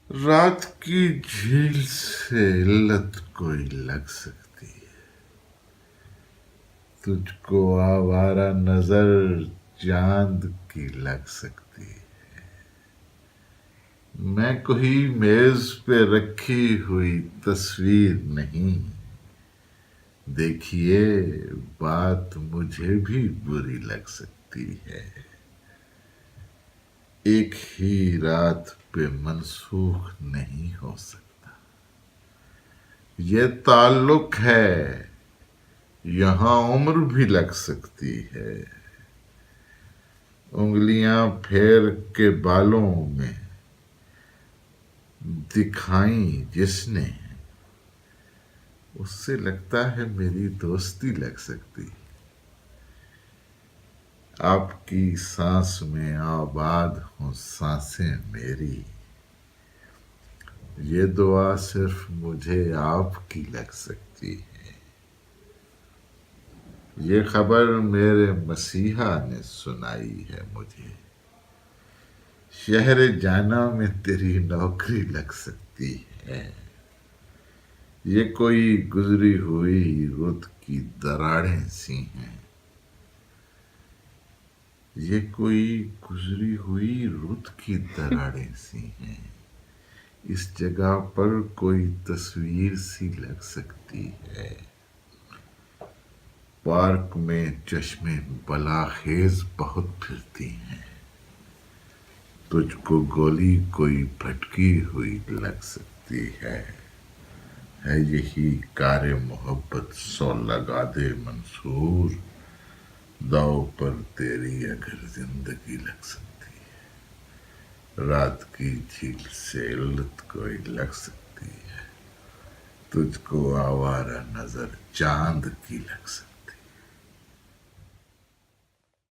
رات کی جھیل سے علت کوئی لگ سکتی ہے، تجھ کو آوارہ نظر چاند کی لگ سکتی ہے۔ میں کوئی میز پہ رکھی ہوئی تصویر نہیں، دیکھیے بات مجھے بھی بری لگ سکتی ہے۔ ایک ہی رات پہ منسوخ نہیں ہو سکتا، یہ تعلق ہے، یہاں عمر بھی لگ سکتی ہے۔ انگلیاں پھیر کے بالوں میں دکھائیں جس نے، اس سے لگتا ہے میری دوستی لگ سکتی۔ آپ کی سانس میں آباد ہوں سانسیں میری، یہ دعا صرف مجھے آپ کی لگ سکتی ہے۔ یہ خبر میرے مسیحا نے سنائی ہے مجھے، شہر جانا میں تیری نوکری لگ سکتی ہے۔ یہ کوئی گزری ہوئی رت کی دراڑیں سی ہیں، یہ کوئی گزری ہوئی رت کی دراڑیں سی ہیں، اس جگہ پر کوئی تصویر سی لگ سکتی ہے۔ پارک میں چشمیں بلاخیز بہت پھرتی ہیں، تجھ کو گولی کوئی بھٹکی ہوئی لگ سکتی ہے۔ یہی کار محبت سو لگا دے منصور، داؤ پر تیری اگر زندگی لگ سکتی ہے۔ رات کی جھیل سے علت کوئی لگ سکتی ہے، تجھ کو آوارہ نظر چاند کی لگ سکتی ہے۔